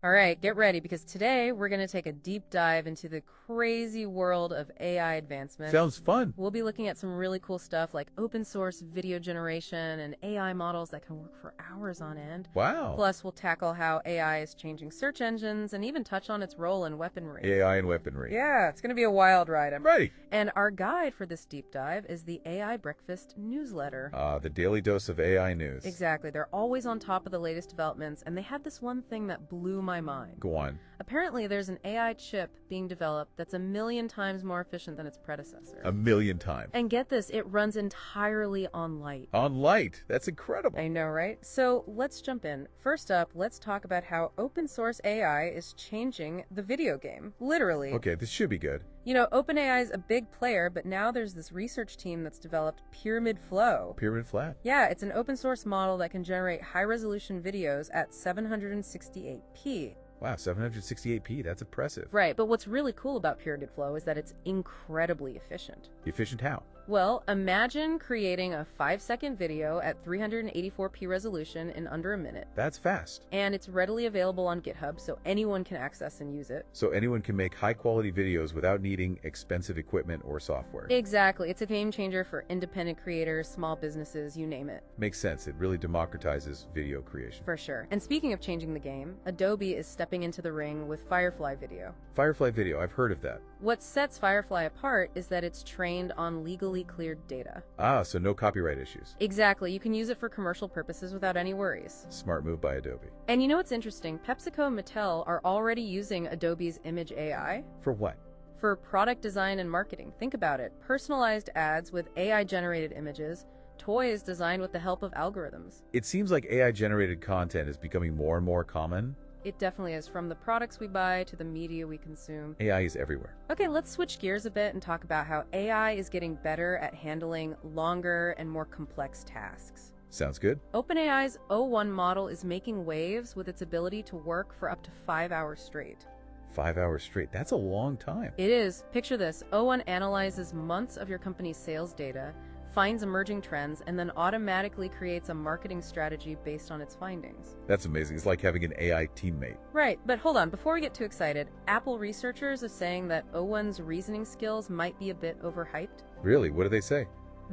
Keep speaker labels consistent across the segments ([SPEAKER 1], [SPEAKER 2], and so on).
[SPEAKER 1] All right, get ready because today we're going to take a deep dive into the crazy world of AI advancement.
[SPEAKER 2] Sounds fun.
[SPEAKER 1] We'll be looking at some really cool stuff like open source video generation and AI models that can work for hours on end.
[SPEAKER 2] Wow.
[SPEAKER 1] Plus, we'll tackle how AI is changing search engines and even touch on its role in weaponry.
[SPEAKER 2] AI and weaponry.
[SPEAKER 1] Yeah, it's going to be a wild ride.
[SPEAKER 2] I'm ready.
[SPEAKER 1] And our guide for this deep dive is the AI Breakfast newsletter.
[SPEAKER 2] The daily dose of AI news.
[SPEAKER 1] Exactly. They're always on top of the latest developments, and they had this one thing that blew my mind.
[SPEAKER 2] Go on.
[SPEAKER 1] Apparently, there's an AI chip being developed that's 1,000,000 times more efficient than its predecessor.
[SPEAKER 2] 1,000,000 times.
[SPEAKER 1] And get this, it runs entirely on light.
[SPEAKER 2] On light. That's incredible.
[SPEAKER 1] I know, right? So let's jump in. First up, let's talk about how open source AI is changing the video game. Literally.
[SPEAKER 2] Okay, this should be good.
[SPEAKER 1] You know, OpenAI is a big player, but now there's this research team that's developed Pyramid Flow.
[SPEAKER 2] Pyramid Flat.
[SPEAKER 1] Yeah, it's an open source model that can generate high resolution videos at 768p.
[SPEAKER 2] Wow, 768p. That's impressive.
[SPEAKER 1] Right, but what's really cool about Pyramid Flow is that it's incredibly efficient.
[SPEAKER 2] Efficient how?
[SPEAKER 1] Well, imagine creating a 5-second video at 384p resolution in under a minute.
[SPEAKER 2] That's fast.
[SPEAKER 1] And it's readily available on GitHub, so anyone can access and use it.
[SPEAKER 2] So anyone can make high-quality videos without needing expensive equipment or software.
[SPEAKER 1] Exactly. It's a game changer for independent creators, small businesses, you name it.
[SPEAKER 2] Makes sense. It really democratizes video creation.
[SPEAKER 1] For sure. And speaking of changing the game, Adobe is stepping into the ring with Firefly Video.
[SPEAKER 2] Firefly Video. I've heard of that.
[SPEAKER 1] What sets Firefly apart is that it's trained on legally cleared data.
[SPEAKER 2] So no copyright issues.
[SPEAKER 1] Exactly. You can use it for commercial purposes without any worries.
[SPEAKER 2] Smart move by Adobe.
[SPEAKER 1] And you know what's interesting? PepsiCo and Mattel are already using Adobe's Image AI
[SPEAKER 2] For what?
[SPEAKER 1] for product design and marketing. Think about it. Personalized ads with AI-generated images, toys designed with the help of algorithms.
[SPEAKER 2] It seems like AI-generated content is becoming more and more common.
[SPEAKER 1] It definitely is, from the products we buy to the media we consume.
[SPEAKER 2] AI is everywhere.
[SPEAKER 1] Okay, let's switch gears a bit and talk about how AI is getting better at handling longer and more complex tasks.
[SPEAKER 2] Sounds good.
[SPEAKER 1] OpenAI's O1 model is making waves with its ability to work for up to 5 hours straight.
[SPEAKER 2] 5 hours straight. That's a long time.
[SPEAKER 1] It is. Picture this. O1 analyzes months of your company's sales data, finds emerging trends, and then automatically creates a marketing strategy based on its findings.
[SPEAKER 2] That's amazing. It's like having an AI teammate.
[SPEAKER 1] Right, but hold on. Before we get too excited, Apple researchers are saying that O1's reasoning skills might be a bit overhyped.
[SPEAKER 2] Really? What do they say?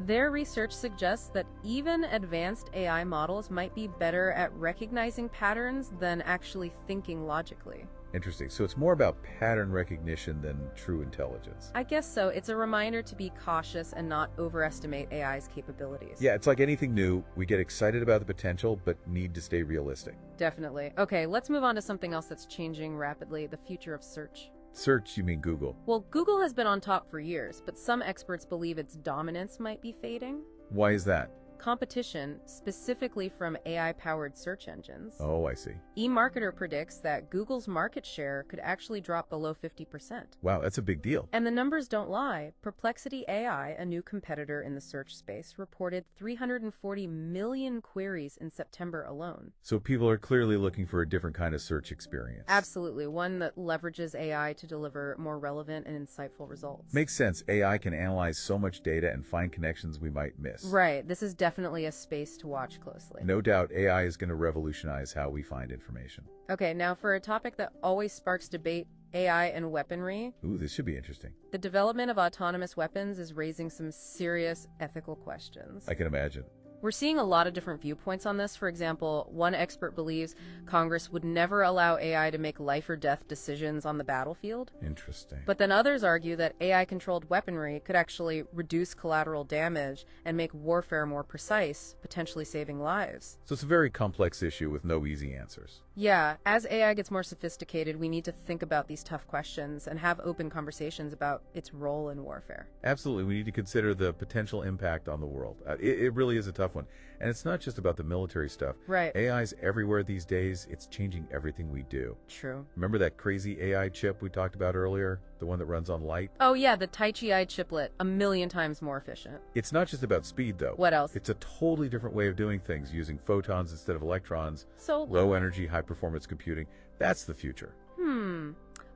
[SPEAKER 1] Their research suggests that even advanced AI models might be better at recognizing patterns than actually thinking logically.
[SPEAKER 2] Interesting. So it's more about pattern recognition than true intelligence.
[SPEAKER 1] I guess so. It's a reminder to be cautious and not overestimate AI's capabilities.
[SPEAKER 2] Yeah, it's like anything new. We get excited about the potential, but need to stay realistic.
[SPEAKER 1] Definitely. Okay, let's move on to something else that's changing rapidly, the future of search.
[SPEAKER 2] Search, you mean Google?
[SPEAKER 1] Well, Google has been on top for years, but some experts believe its dominance might be fading.
[SPEAKER 2] Why is that?
[SPEAKER 1] Competition, specifically from AI-powered search engines.
[SPEAKER 2] Oh, I see.
[SPEAKER 1] eMarketer predicts that Google's market share could actually drop below 50%.
[SPEAKER 2] Wow, that's a big deal.
[SPEAKER 1] And the numbers don't lie. Perplexity AI, a new competitor in the search space, reported 340 million queries in September alone.
[SPEAKER 2] So people are clearly looking for a different kind of search experience.
[SPEAKER 1] Absolutely, one that leverages AI to deliver more relevant and insightful results.
[SPEAKER 2] Makes sense. AI can analyze so much data and find connections we might miss.
[SPEAKER 1] Right, this is definitely a space to watch closely.
[SPEAKER 2] No doubt AI is going to revolutionize how we find information.
[SPEAKER 1] Okay, now for a topic that always sparks debate, AI and weaponry.
[SPEAKER 2] Ooh, this should be interesting.
[SPEAKER 1] The development of autonomous weapons is raising some serious ethical questions.
[SPEAKER 2] I can imagine.
[SPEAKER 1] We're seeing a lot of different viewpoints on this. For example, one expert believes Congress would never allow AI to make life or death decisions on the battlefield.
[SPEAKER 2] Interesting.
[SPEAKER 1] But then others argue that AI-controlled weaponry could actually reduce collateral damage and make warfare more precise, potentially saving lives.
[SPEAKER 2] So it's a very complex issue with no easy answers.
[SPEAKER 1] Yeah, as AI gets more sophisticated, we need to think about these tough questions and have open conversations about its role in warfare.
[SPEAKER 2] Absolutely. We need to consider the potential impact on the world. It really is a tough one. And it's not just about the military stuff.
[SPEAKER 1] Right.
[SPEAKER 2] AI's everywhere these days. It's changing everything we do.
[SPEAKER 1] True.
[SPEAKER 2] Remember that crazy AI chip we talked about earlier? The one that runs on light?
[SPEAKER 1] Oh yeah, the Tai Chi chiplet, 1,000,000 times more efficient.
[SPEAKER 2] It's not just about speed, though.
[SPEAKER 1] What else?
[SPEAKER 2] It's a totally different way of doing things, using photons instead of electrons.
[SPEAKER 1] So
[SPEAKER 2] Low energy, high performance computing. That's the future.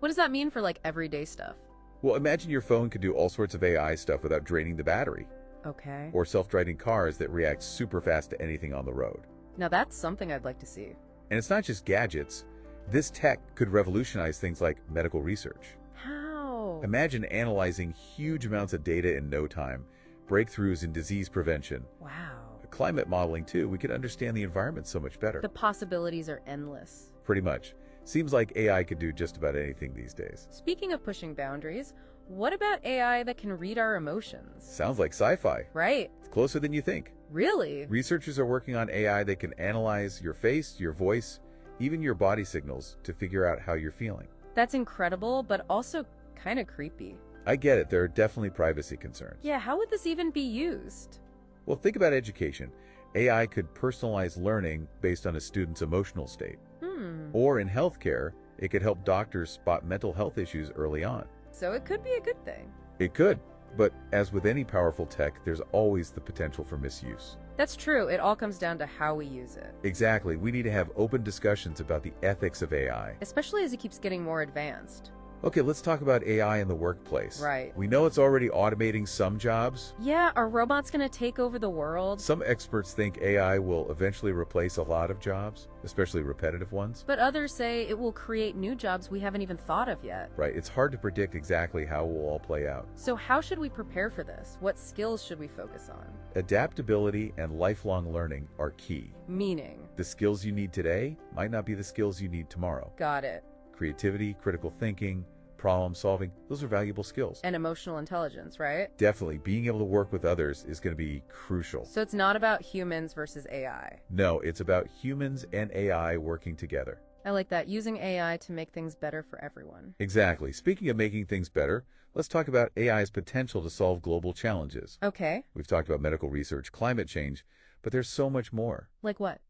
[SPEAKER 1] what does that mean for like everyday stuff?
[SPEAKER 2] Well, imagine your phone could do all sorts of AI stuff without draining the battery.
[SPEAKER 1] Okay.
[SPEAKER 2] Or self-driving cars that react super fast to anything on the road.
[SPEAKER 1] Now that's something I'd like to see.
[SPEAKER 2] And it's not just gadgets. This tech could revolutionize things like medical research.
[SPEAKER 1] How?
[SPEAKER 2] Imagine analyzing huge amounts of data in no time, breakthroughs in disease prevention.
[SPEAKER 1] Wow.
[SPEAKER 2] Climate modeling, too. We could understand the environment so much better.
[SPEAKER 1] The possibilities are endless.
[SPEAKER 2] Pretty much. Seems like AI could do just about anything these days.
[SPEAKER 1] Speaking of pushing boundaries, what about AI that can read our emotions?
[SPEAKER 2] Sounds like sci-fi.
[SPEAKER 1] Right.
[SPEAKER 2] It's closer than you think.
[SPEAKER 1] Really?
[SPEAKER 2] Researchers are working on AI that can analyze your face, your voice, even your body signals to figure out how you're feeling.
[SPEAKER 1] That's incredible, but also kind of creepy.
[SPEAKER 2] I get it. There are definitely privacy concerns.
[SPEAKER 1] Yeah, how would this even be used?
[SPEAKER 2] Well, think about education. AI could personalize learning based on a student's emotional state. Or in healthcare, it could help doctors spot mental health issues early on.
[SPEAKER 1] So it could be a good thing.
[SPEAKER 2] It could, but as with any powerful tech, there's always the potential for misuse.
[SPEAKER 1] That's true. It all comes down to how we use it.
[SPEAKER 2] Exactly. We need to have open discussions about the ethics of AI.
[SPEAKER 1] Especially as it keeps getting more advanced.
[SPEAKER 2] Okay, let's talk about AI in the workplace.
[SPEAKER 1] Right.
[SPEAKER 2] We know it's already automating some jobs.
[SPEAKER 1] Yeah, are robots going to take over the world?
[SPEAKER 2] Some experts think AI will eventually replace a lot of jobs, especially repetitive ones.
[SPEAKER 1] But others say it will create new jobs we haven't even thought of yet.
[SPEAKER 2] Right, it's hard to predict exactly how it will all play out.
[SPEAKER 1] So how should we prepare for this? What skills should we focus on?
[SPEAKER 2] Adaptability and lifelong learning are key.
[SPEAKER 1] Meaning?
[SPEAKER 2] The skills you need today might not be the skills you need tomorrow.
[SPEAKER 1] Got it.
[SPEAKER 2] Creativity, critical thinking, problem solving, those are valuable skills.
[SPEAKER 1] And emotional intelligence, right?
[SPEAKER 2] Definitely, being able to work with others is going to be crucial.
[SPEAKER 1] So it's not about humans versus AI.
[SPEAKER 2] No, it's about humans and AI working together.
[SPEAKER 1] I like that, using AI to make things better for everyone.
[SPEAKER 2] Exactly. Speaking of making things better, let's talk about AI's potential to solve global challenges.
[SPEAKER 1] Okay.
[SPEAKER 2] We've talked about medical research, climate change, but there's so much more.
[SPEAKER 1] Like what?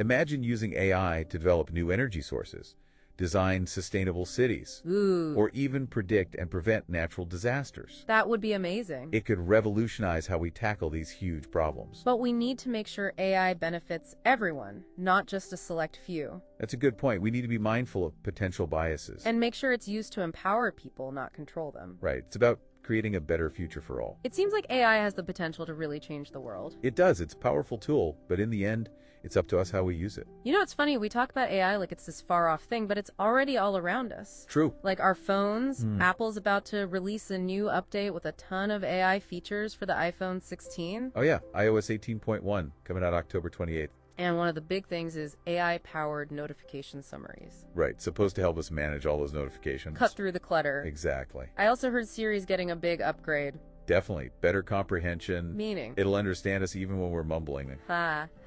[SPEAKER 2] Imagine using AI to develop new energy sources, design sustainable cities,
[SPEAKER 1] Ooh.
[SPEAKER 2] or even predict and prevent natural disasters.
[SPEAKER 1] That would be amazing.
[SPEAKER 2] It could revolutionize how we tackle these huge problems.
[SPEAKER 1] But we need to make sure AI benefits everyone, not just a select few.
[SPEAKER 2] That's a good point. We need to be mindful of potential biases.
[SPEAKER 1] And make sure it's used to empower people, not control them.
[SPEAKER 2] Right. It's about creating a better future for all.
[SPEAKER 1] It seems like AI has the potential to really change the world.
[SPEAKER 2] It does. It's a powerful tool, but in the end, it's up to us how we use it.
[SPEAKER 1] You know, it's funny, we talk about AI like it's this far-off thing, but it's already all around us.
[SPEAKER 2] True.
[SPEAKER 1] Like our phones, Apple's about to release a new update with a ton of AI features for the iPhone 16.
[SPEAKER 2] Oh yeah, iOS 18.1 coming out October 28th.
[SPEAKER 1] And one of the big things is AI-powered notification summaries.
[SPEAKER 2] Right, supposed to help us manage all those notifications.
[SPEAKER 1] Cut through the clutter.
[SPEAKER 2] Exactly.
[SPEAKER 1] I also heard Siri's getting a big upgrade.
[SPEAKER 2] Definitely. Better comprehension.
[SPEAKER 1] Meaning?
[SPEAKER 2] It'll understand us even when we're mumbling.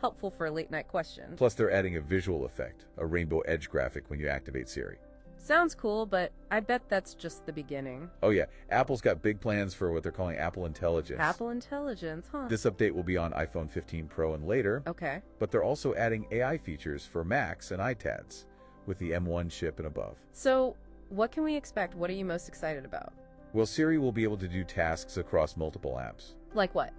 [SPEAKER 1] Helpful for a late-night question.
[SPEAKER 2] Plus, they're adding a visual effect, a rainbow edge graphic when you activate Siri.
[SPEAKER 1] Sounds cool, but I bet that's just the beginning.
[SPEAKER 2] Oh yeah, Apple's got big plans for what they're calling Apple Intelligence.
[SPEAKER 1] Apple Intelligence, huh?
[SPEAKER 2] This update will be on iPhone 15 Pro and later.
[SPEAKER 1] Okay.
[SPEAKER 2] But they're also adding AI features for Macs and iPads with the M1 chip and above.
[SPEAKER 1] So, what can we expect? What are you most excited about?
[SPEAKER 2] Well, Siri will be able to do tasks across multiple apps.
[SPEAKER 1] Like what?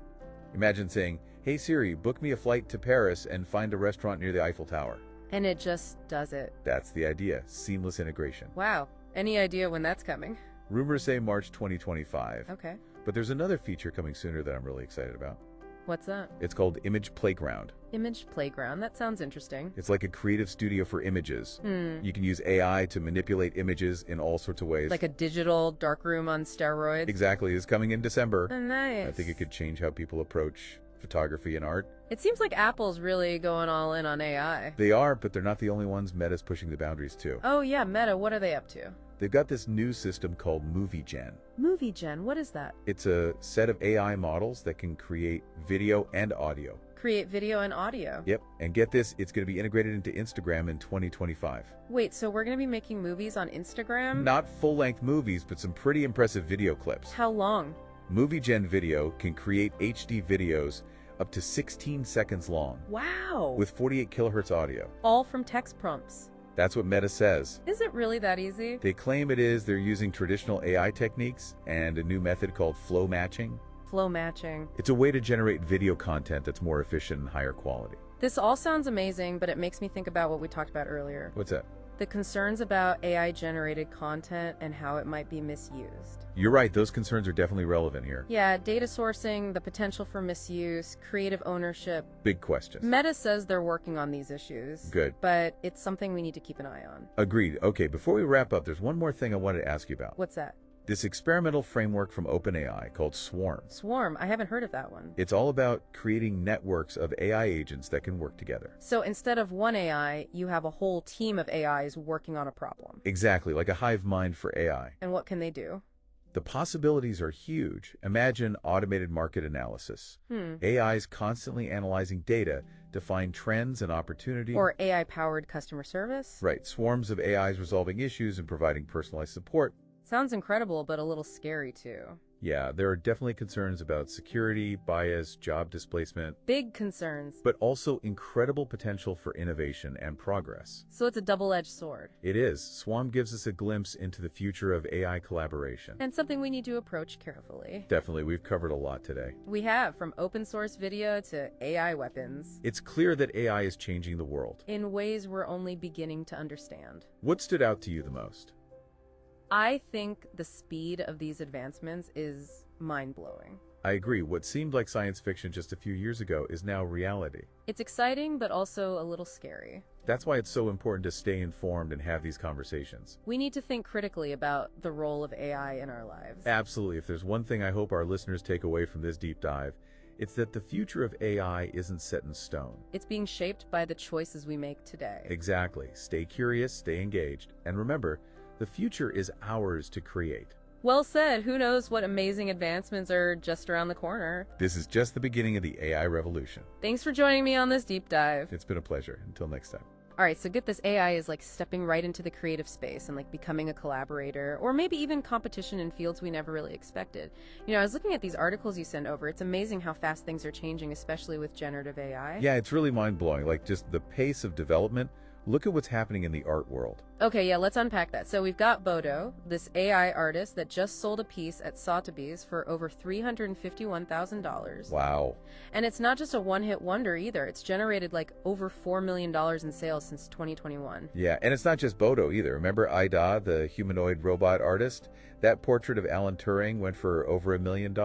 [SPEAKER 2] Imagine saying, "Hey Siri, book me a flight to Paris and find a restaurant near the Eiffel Tower."
[SPEAKER 1] And it just does it.
[SPEAKER 2] That's the idea. Seamless integration.
[SPEAKER 1] Wow. Any idea when that's coming?
[SPEAKER 2] Rumors say March 2025.
[SPEAKER 1] Okay.
[SPEAKER 2] But there's another feature coming sooner that I'm really excited about.
[SPEAKER 1] What's that?
[SPEAKER 2] It's called Image Playground.
[SPEAKER 1] Image Playground. That sounds interesting.
[SPEAKER 2] It's like a creative studio for images. You can use AI to manipulate images in all sorts of ways.
[SPEAKER 1] Like a digital darkroom on steroids?
[SPEAKER 2] Exactly. It's coming in December.
[SPEAKER 1] Oh, nice.
[SPEAKER 2] I think it could change how people approach photography and art.
[SPEAKER 1] It seems like Apple's really going all in on AI.
[SPEAKER 2] They are, but they're not the only ones. Meta's pushing the boundaries too.
[SPEAKER 1] Oh yeah, Meta, what are they up to?
[SPEAKER 2] They've got this new system called MovieGen.
[SPEAKER 1] MovieGen, what is that?
[SPEAKER 2] It's a set of AI models that can create video and audio.
[SPEAKER 1] Create video and audio.
[SPEAKER 2] Yep, and get this, it's going to be integrated into Instagram in 2025.
[SPEAKER 1] Wait, so we're going to be making movies on Instagram?
[SPEAKER 2] Not full-length movies, but some pretty impressive video clips.
[SPEAKER 1] How long?
[SPEAKER 2] MovieGen Video can create HD videos up to 16 seconds long.
[SPEAKER 1] Wow.
[SPEAKER 2] With 48 kilohertz audio.
[SPEAKER 1] All from text prompts.
[SPEAKER 2] That's what Meta says.
[SPEAKER 1] Is it really that easy?
[SPEAKER 2] They claim it is. They're using traditional AI techniques and a new method called flow matching.
[SPEAKER 1] Flow matching.
[SPEAKER 2] It's a way to generate video content that's more efficient and higher quality.
[SPEAKER 1] This all sounds amazing, but it makes me think about what we talked about earlier.
[SPEAKER 2] What's that?
[SPEAKER 1] The concerns about AI-generated content and how it might be misused.
[SPEAKER 2] You're right, those concerns are definitely relevant here.
[SPEAKER 1] Yeah, data sourcing, the potential for misuse, creative ownership.
[SPEAKER 2] Big questions.
[SPEAKER 1] Meta says they're working on these issues.
[SPEAKER 2] Good.
[SPEAKER 1] But it's something we need to keep an eye on.
[SPEAKER 2] Agreed. Okay, before we wrap up, there's one more thing I wanted to ask you about.
[SPEAKER 1] What's that?
[SPEAKER 2] This experimental framework from OpenAI called Swarm.
[SPEAKER 1] Swarm? I haven't heard of that one.
[SPEAKER 2] It's all about creating networks of AI agents that can work together.
[SPEAKER 1] So instead of one AI, you have a whole team of AIs working on a problem.
[SPEAKER 2] Exactly, like a hive mind for AI.
[SPEAKER 1] And what can they do?
[SPEAKER 2] The possibilities are huge. Imagine automated market analysis. AIs constantly analyzing data to find trends and opportunities.
[SPEAKER 1] Or AI-powered customer service?
[SPEAKER 2] Right, swarms of AIs resolving issues and providing personalized support.
[SPEAKER 1] Sounds incredible, but a little scary too.
[SPEAKER 2] Yeah, there are definitely concerns about security, bias, job displacement.
[SPEAKER 1] Big concerns.
[SPEAKER 2] But also incredible potential for innovation and progress.
[SPEAKER 1] So it's a double-edged sword.
[SPEAKER 2] It is. Swarm gives us a glimpse into the future of AI collaboration.
[SPEAKER 1] And something we need to approach carefully.
[SPEAKER 2] Definitely, we've covered a lot today.
[SPEAKER 1] We have, from open source video to AI weapons.
[SPEAKER 2] It's clear that AI is changing the world.
[SPEAKER 1] In ways we're only beginning to understand.
[SPEAKER 2] What stood out to you the most?
[SPEAKER 1] I think the speed of these advancements is mind-blowing.
[SPEAKER 2] I agree. What seemed like science fiction just a few years ago is now reality.
[SPEAKER 1] It's exciting, but also a little scary.
[SPEAKER 2] That's why it's so important to stay informed and have these conversations.
[SPEAKER 1] We need to think critically about the role of AI in our lives.
[SPEAKER 2] Absolutely. If there's one thing I hope our listeners take away from this deep dive, it's that the future of AI isn't set in stone.
[SPEAKER 1] It's being shaped by the choices we make today.
[SPEAKER 2] Exactly. Stay curious, stay engaged, and remember, the future is ours to create.
[SPEAKER 1] Well said. Who knows what amazing advancements are just around the corner.
[SPEAKER 2] This is just the beginning of the AI revolution.
[SPEAKER 1] Thanks for joining me on this deep dive.
[SPEAKER 2] It's been a pleasure. Until next time.
[SPEAKER 1] All right, so get this, AI is like stepping right into the creative space and like becoming a collaborator, or maybe even competition in fields we never really expected. You know, I was looking at these articles you send over. It's amazing how fast things are changing, especially with generative AI.
[SPEAKER 2] Yeah, it's really mind-blowing. Like just the pace of development. Look at what's happening in the art world.
[SPEAKER 1] Okay, yeah, let's unpack that. So we've got Bodo, this AI artist that just sold a piece at Sotheby's for over $351,000.
[SPEAKER 2] Wow.
[SPEAKER 1] And it's not just a one-hit wonder either. It's generated like over $4 million in sales since 2021.
[SPEAKER 2] Yeah, and it's not just Bodo either. Remember Ida, the humanoid robot artist? That portrait of Alan Turing went for over $1 million.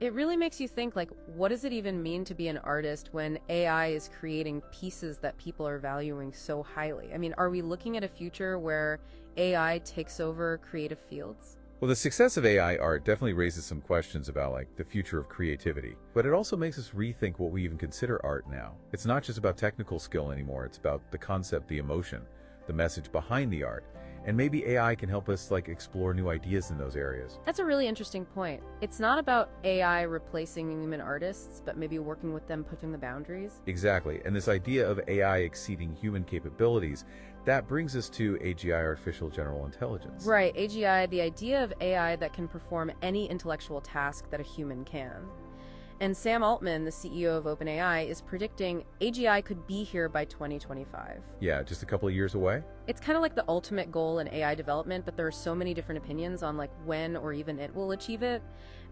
[SPEAKER 1] It really makes you think, like, what does it even mean to be an artist when AI is creating pieces that people are valuing so highly? I mean, are we looking at a future where AI takes over creative fields?
[SPEAKER 2] Well, the success of AI art definitely raises some questions about, like, the future of creativity. But it also makes us rethink what we even consider art now. It's not just about technical skill anymore. It's about the concept, the emotion, the message behind the art. And maybe AI can help us, like, explore new ideas in those areas.
[SPEAKER 1] That's a really interesting point. It's not about AI replacing human artists, but maybe working with them, pushing the boundaries.
[SPEAKER 2] Exactly. And this idea of AI exceeding human capabilities, that brings us to AGI, Artificial General Intelligence.
[SPEAKER 1] Right, AGI, the idea of AI that can perform any intellectual task that a human can. And Sam Altman, the CEO of OpenAI, is predicting AGI could be here by 2025.
[SPEAKER 2] Yeah, just a couple of years away?
[SPEAKER 1] It's kind of like the ultimate goal in AI development, but there are so many different opinions on like when or even it will achieve it.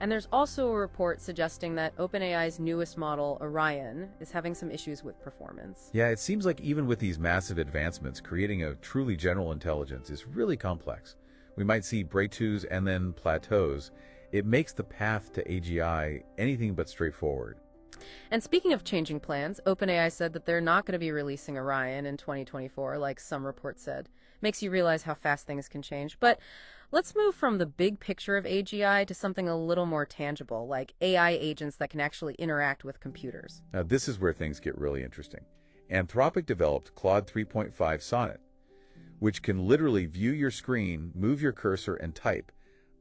[SPEAKER 1] And there's also a report suggesting that OpenAI's newest model, Orion, is having some issues with performance.
[SPEAKER 2] Yeah, it seems like even with these massive advancements, creating a truly general intelligence is really complex. We might see breakthroughs and then plateaus. It makes the path to AGI anything but straightforward.
[SPEAKER 1] And speaking of changing plans, OpenAI said that they're not going to be releasing Orion in 2024, like some reports said. Makes you realize how fast things can change. But let's move from the big picture of AGI to something a little more tangible, like AI agents that can actually interact with computers.
[SPEAKER 2] Now, this is where things get really interesting. Anthropic developed Claude 3.5 Sonnet, which can literally view your screen, move your cursor, and type.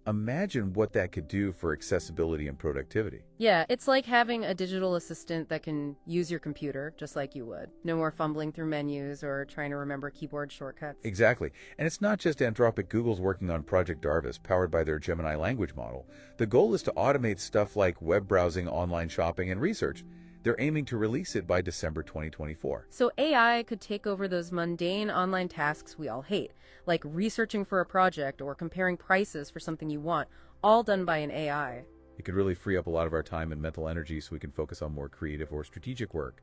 [SPEAKER 2] Imagine what that could do for accessibility and productivity.
[SPEAKER 1] Yeah, it's like having a digital assistant that can use your computer just like you would. No more fumbling through menus or trying to remember keyboard shortcuts.
[SPEAKER 2] Exactly. And it's not just Anthropic. Google's working on Project Darvis, powered by their Gemini language model. The goal is to automate stuff like web browsing, online shopping, and research. They're aiming to release it by December 2024.
[SPEAKER 1] So AI could take over those mundane online tasks we all hate, like researching for a project or comparing prices for something you want, all done by an AI.
[SPEAKER 2] It could really free up a lot of our time and mental energy so we can focus on more creative or strategic work.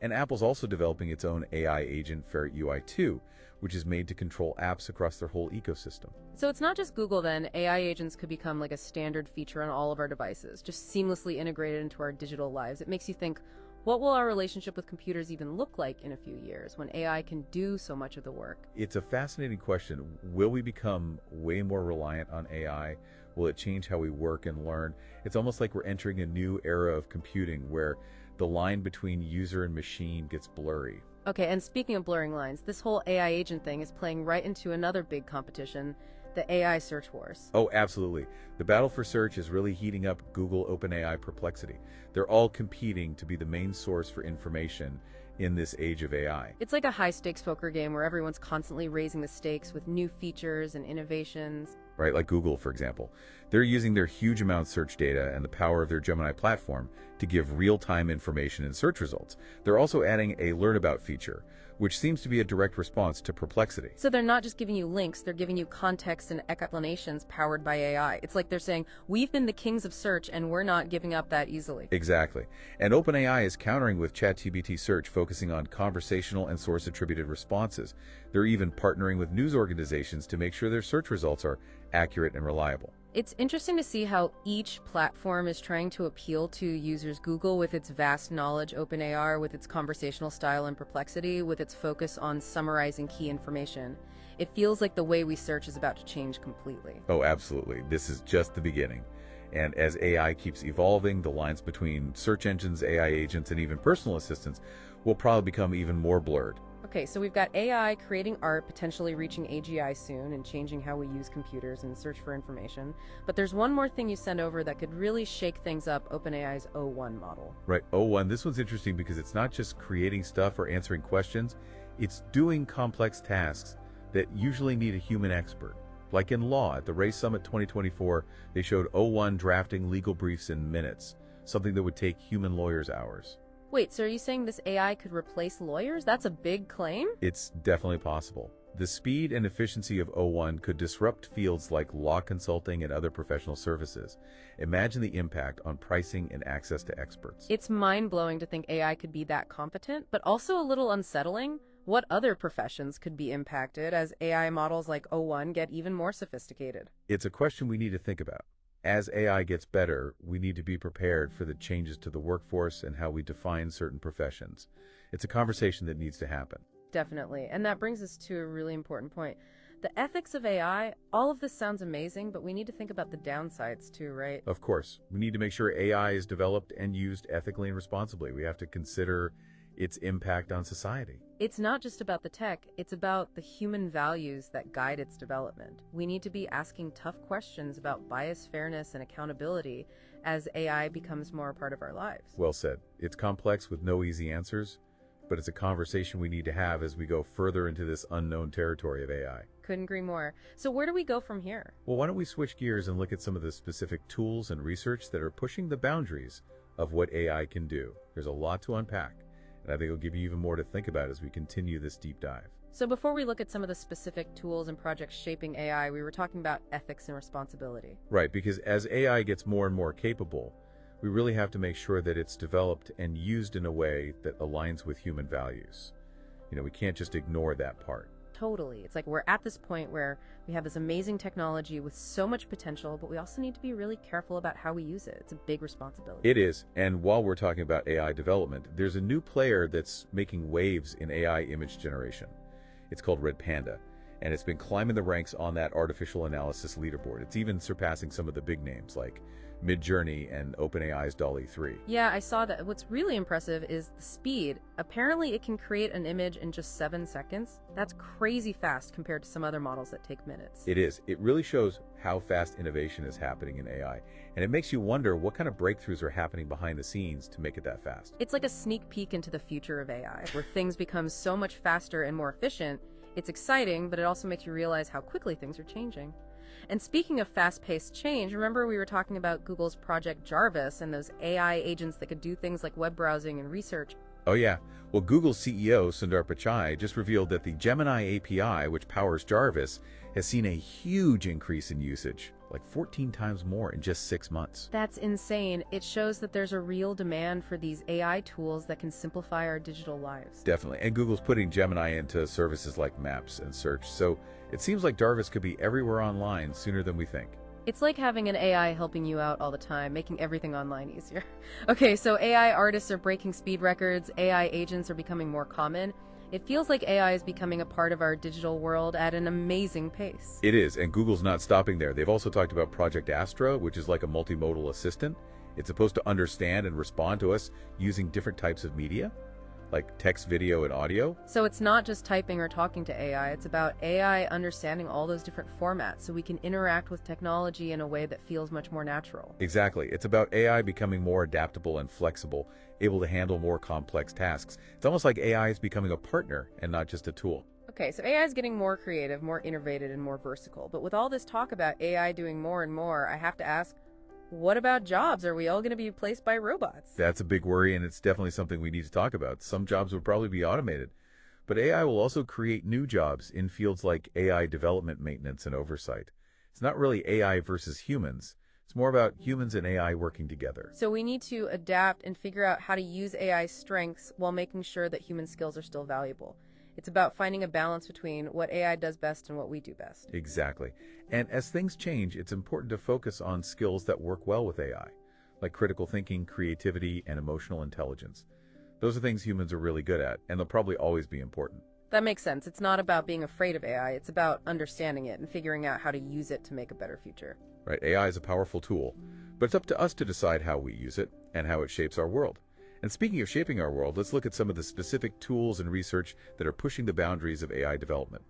[SPEAKER 2] And Apple's also developing its own AI agent, Ferret UI 2, which is made to control apps across their whole ecosystem.
[SPEAKER 1] So it's not just Google then. AI agents could become like a standard feature on all of our devices, just seamlessly integrated into our digital lives. It makes you think, what will our relationship with computers even look like in a few years when AI can do so much of the work?
[SPEAKER 2] It's a fascinating question. Will we become way more reliant on AI? Will it change how we work and learn? It's almost like we're entering a new era of computing where the line between user and machine gets blurry.
[SPEAKER 1] Okay, and speaking of blurring lines, this whole AI agent thing is playing right into another big competition, the AI search wars.
[SPEAKER 2] Oh, absolutely. The battle for search is really heating up Google, OpenAI, Perplexity. They're all competing to be the main source for information in this age of AI.
[SPEAKER 1] It's like a high-stakes poker game where everyone's constantly raising the stakes with new features and innovations.
[SPEAKER 2] Right, like Google, for example. They're using their huge amount of search data and the power of their Gemini platform to give real-time information in search results. They're also adding a Learn About feature, which seems to be a direct response to Perplexity.
[SPEAKER 1] So they're not just giving you links, they're giving you context and explanations powered by AI. It's like they're saying, we've been the kings of search and we're not giving up that easily.
[SPEAKER 2] Exactly. And OpenAI is countering with ChatGPT Search, focusing on conversational and source-attributed responses. They're even partnering with news organizations to make sure their search results are accurate and reliable.
[SPEAKER 1] It's interesting to see how each platform is trying to appeal to users. Google with its vast knowledge, OpenAI with its conversational style and Perplexity with its focus on summarizing key information. It feels like the way we search is about to change completely.
[SPEAKER 2] Oh, absolutely. This is just the beginning. And as AI keeps evolving, the lines between search engines, AI agents, and even personal assistants will probably become even more blurred.
[SPEAKER 1] Okay, so we've got AI creating art, potentially reaching AGI soon and changing how we use computers and search for information. But there's one more thing you sent over that could really shake things up, OpenAI's O1 model.
[SPEAKER 2] Right, O1, this one's interesting because it's not just creating stuff or answering questions, it's doing complex tasks that usually need a human expert. Like in law, at the Ray Summit 2024, they showed O1 drafting legal briefs in minutes, something that would take human lawyers hours.
[SPEAKER 1] Wait, so are you saying this AI could replace lawyers? That's a big claim?
[SPEAKER 2] It's definitely possible. The speed and efficiency of O1 could disrupt fields like law consulting and other professional services. Imagine the impact on pricing and access to experts.
[SPEAKER 1] It's mind-blowing to think AI could be that competent, but also a little unsettling. What other professions could be impacted as AI models like O1 get even more sophisticated?
[SPEAKER 2] It's a question we need to think about. As AI gets better, we need to be prepared for the changes to the workforce and how we define certain professions. It's a conversation that needs to happen.
[SPEAKER 1] Definitely. And that brings us to a really important point. The ethics of AI, all of this sounds amazing, but we need to think about the downsides too, right?
[SPEAKER 2] Of course, we need to make sure AI is developed and used ethically and responsibly. We have to consider its impact on society.
[SPEAKER 1] It's not just about the tech, it's about the human values that guide its development. We need to be asking tough questions about bias, fairness, and accountability as AI becomes more a part of our lives.
[SPEAKER 2] Well said. It's complex with no easy answers, but it's a conversation we need to have as we go further into this unknown territory of AI.
[SPEAKER 1] Couldn't agree more. So where do we go from here?
[SPEAKER 2] Well, why don't we switch gears and look at some of the specific tools and research that are pushing the boundaries of what AI can do. There's a lot to unpack, and I think it'll give you even more to think about as we continue this deep dive.
[SPEAKER 1] So before we look at some of the specific tools and projects shaping AI, we were talking about ethics and responsibility.
[SPEAKER 2] Right, because as AI gets more and more capable, we really have to make sure that it's developed and used in a way that aligns with human values. We can't just ignore that part.
[SPEAKER 1] Totally. It's like we're at this point where we have this amazing technology with so much potential, but we also need to be really careful about how we use it. It's a big responsibility.
[SPEAKER 2] It is. And while we're talking about AI development, there's a new player that's making waves in AI image generation. It's called Red Panda, and it's been climbing the ranks on that artificial analysis leaderboard. It's even surpassing some of the big names like Midjourney and OpenAI's DALL-E 3.
[SPEAKER 1] Yeah, I saw that. What's really impressive is the speed. Apparently, it can create an image in just 7 seconds. That's crazy fast compared to some other models that take minutes.
[SPEAKER 2] It is. It really shows how fast innovation is happening in AI, and it makes you wonder what kind of breakthroughs are happening behind the scenes to make it that fast.
[SPEAKER 1] It's like a sneak peek into the future of AI, where things become so much faster and more efficient. It's exciting, but it also makes you realize how quickly things are changing. And speaking of fast-paced change, remember we were talking about Google's Project Jarvis and those AI agents that could do things like web browsing and research.
[SPEAKER 2] Oh yeah. Well, Google's CEO, Sundar Pichai, just revealed that the Gemini API, which powers Jarvis, has seen a huge increase in usage, like 14 times more in just 6 months.
[SPEAKER 1] That's insane. It shows that there's a real demand for these AI tools that can simplify our digital lives.
[SPEAKER 2] Definitely. And Google's putting Gemini into services like Maps and Search, so it seems like Jarvis could be everywhere online sooner than we think.
[SPEAKER 1] It's like having an AI helping you out all the time, making everything online easier. Okay, so AI artists are breaking speed records, AI agents are becoming more common. It feels like AI is becoming a part of our digital world at an amazing pace.
[SPEAKER 2] It is, and Google's not stopping there. They've also talked about Project Astra, which is like a multimodal assistant. It's supposed to understand and respond to us using different types of media, like text, video, and audio.
[SPEAKER 1] So it's not just typing or talking to AI, it's about AI understanding all those different formats so we can interact with technology in a way that feels much more natural.
[SPEAKER 2] Exactly. It's about AI becoming more adaptable and flexible, able to handle more complex tasks. It's almost like AI is becoming a partner and not just a tool.
[SPEAKER 1] Okay, so AI is getting more creative, more innovative, and more versatile. But with all this talk about AI doing more and more, I have to ask, what about jobs? Are we all going to be replaced by robots?
[SPEAKER 2] That's a big worry, and it's definitely something we need to talk about. Some jobs will probably be automated, but AI will also create new jobs in fields like AI development, maintenance, and oversight. It's not really AI versus humans. It's more about humans and AI working together.
[SPEAKER 1] So we need to adapt and figure out how to use AI's strengths while making sure that human skills are still valuable. It's about finding a balance between what AI does best and what we do best.
[SPEAKER 2] Exactly. And as things change, it's important to focus on skills that work well with AI, like critical thinking, creativity, and emotional intelligence. Those are things humans are really good at, and they'll probably always be important.
[SPEAKER 1] That makes sense. It's not about being afraid of AI. It's about understanding it and figuring out how to use it to make a better future.
[SPEAKER 2] Right? AI is a powerful tool, but it's up to us to decide how we use it and how it shapes our world. And speaking of shaping our world, let's look at some of the specific tools and research that are pushing the boundaries of AI development.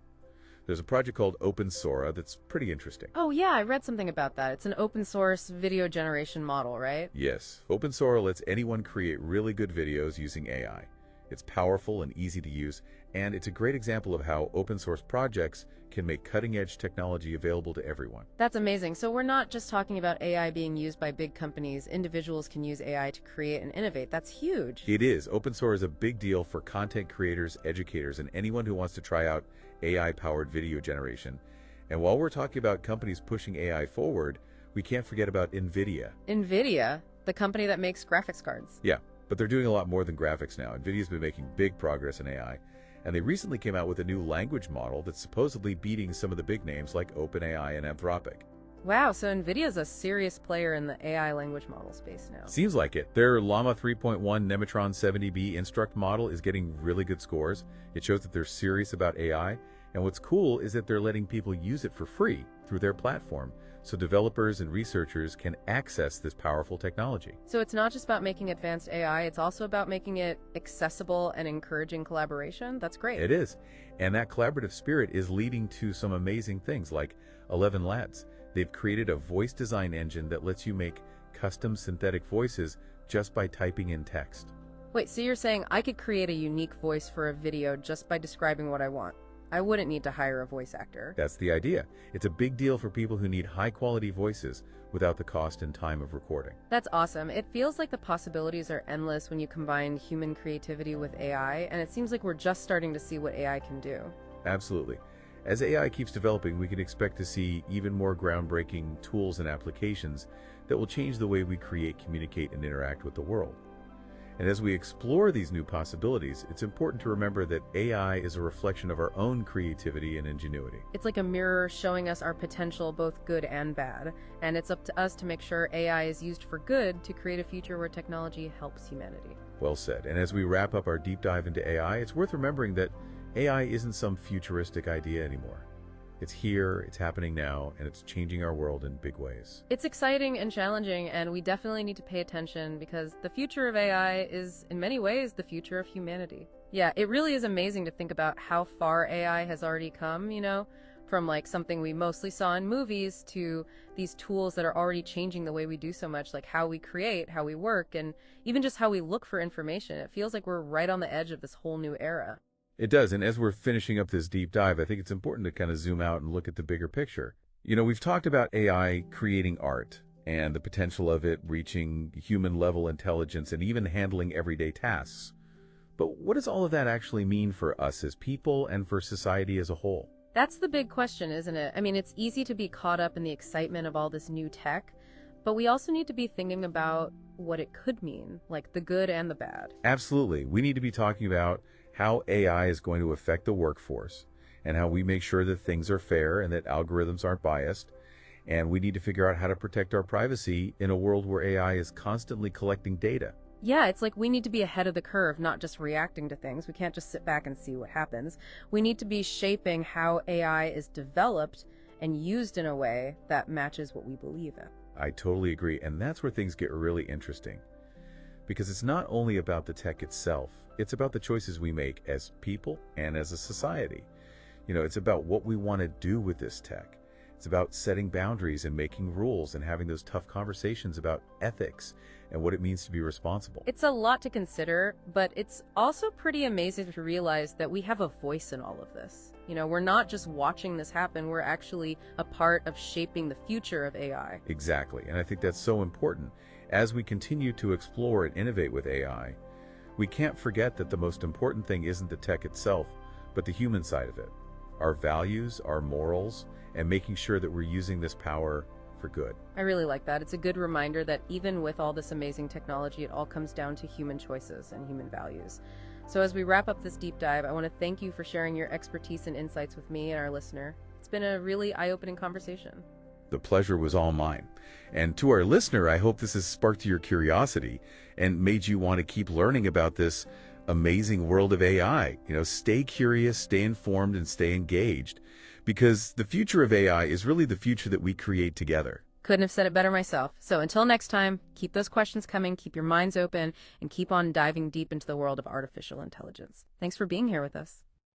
[SPEAKER 2] There's a project called Open Sora that's pretty interesting.
[SPEAKER 1] Oh yeah, I read something about that. It's an open source video generation model, right?
[SPEAKER 2] Yes, Open Sora lets anyone create really good videos using AI. It's powerful and easy to use, and it's a great example of how open source projects can make cutting-edge technology available to everyone.
[SPEAKER 1] That's amazing. So we're not just talking about AI being used by big companies. Individuals can use AI to create and innovate. That's huge.
[SPEAKER 2] It is. Open source is a big deal for content creators, educators, and anyone who wants to try out AI-powered video generation. And while we're talking about companies pushing AI forward, we can't forget about NVIDIA.
[SPEAKER 1] NVIDIA, the company that makes graphics cards.
[SPEAKER 2] Yeah, but they're doing a lot more than graphics now. NVIDIA's been making big progress in AI, and they recently came out with a new language model that's supposedly beating some of the big names like OpenAI and Anthropic.
[SPEAKER 1] Wow, so NVIDIA's a serious player in the AI language model space now.
[SPEAKER 2] Seems like it. Their Llama 3.1 Nematron 70B Instruct model is getting really good scores. It shows that they're serious about AI, and what's cool is that they're letting people use it for free through their platform, so developers and researchers can access this powerful technology.
[SPEAKER 1] So it's not just about making advanced AI, it's also about making it accessible and encouraging collaboration? That's great.
[SPEAKER 2] It is. And that collaborative spirit is leading to some amazing things like 11 Lads. They've created a voice design engine that lets you make custom synthetic voices just by typing in text.
[SPEAKER 1] Wait, so you're saying I could create a unique voice for a video just by describing what I want? I wouldn't need to hire a voice actor.
[SPEAKER 2] That's the idea. It's a big deal for people who need high-quality voices without the cost and time of recording.
[SPEAKER 1] That's awesome. It feels like the possibilities are endless when you combine human creativity with AI, and it seems like we're just starting to see what AI can do.
[SPEAKER 2] Absolutely. As AI keeps developing, we can expect to see even more groundbreaking tools and applications that will change the way we create, communicate, and interact with the world. And as we explore these new possibilities, it's important to remember that AI is a reflection of our own creativity and ingenuity.
[SPEAKER 1] It's like a mirror showing us our potential, both good and bad, and it's up to us to make sure AI is used for good to create a future where technology helps humanity.
[SPEAKER 2] Well said. And as we wrap up our deep dive into AI, it's worth remembering that AI isn't some futuristic idea anymore. It's here, it's happening now, and it's changing our world in big ways.
[SPEAKER 1] It's exciting and challenging, and we definitely need to pay attention because the future of AI is, in many ways, the future of humanity. Yeah, it really is amazing to think about how far AI has already come, from like something we mostly saw in movies to these tools that are already changing the way we do so much, like how we create, how we work, and even just how we look for information. It feels like we're right on the edge of this whole new era.
[SPEAKER 2] It does, and as we're finishing up this deep dive, I think it's important to kind of zoom out and look at the bigger picture. We've talked about AI creating art and the potential of it reaching human-level intelligence and even handling everyday tasks. But what does all of that actually mean for us as people and for society as a whole?
[SPEAKER 1] That's the big question, isn't it? I mean, it's easy to be caught up in the excitement of all this new tech, but we also need to be thinking about what it could mean, like the good and the bad.
[SPEAKER 2] Absolutely. We need to be talking about how AI is going to affect the workforce and how we make sure that things are fair and that algorithms aren't biased. And we need to figure out how to protect our privacy in a world where AI is constantly collecting data.
[SPEAKER 1] Yeah, it's like we need to be ahead of the curve, not just reacting to things. We can't just sit back and see what happens. We need to be shaping how AI is developed and used in a way that matches what we believe in.
[SPEAKER 2] I totally agree. And that's where things get really interesting. Because it's not only about the tech itself, it's about the choices we make as people and as a society. It's about what we want to do with this tech. It's about setting boundaries and making rules and having those tough conversations about ethics and what it means to be responsible.
[SPEAKER 1] It's a lot to consider, but it's also pretty amazing to realize that we have a voice in all of this. We're not just watching this happen, we're actually a part of shaping the future of AI.
[SPEAKER 2] Exactly, and I think that's so important. As we continue to explore and innovate with AI, we can't forget that the most important thing isn't the tech itself, but the human side of it. Our values, our morals, and making sure that we're using this power for good.
[SPEAKER 1] I really like that. It's a good reminder that even with all this amazing technology, it all comes down to human choices and human values. So as we wrap up this deep dive, I want to thank you for sharing your expertise and insights with me and our listener. It's been a really eye-opening conversation.
[SPEAKER 2] The pleasure was all mine. And to our listener, I hope this has sparked your curiosity and made you want to keep learning about this amazing world of AI. Stay curious, stay informed, and stay engaged, because the future of AI is really the future that we create together.
[SPEAKER 1] Couldn't have said it better myself. So until next time, keep those questions coming, keep your minds open, and keep on diving deep into the world of artificial intelligence. Thanks for being here with us.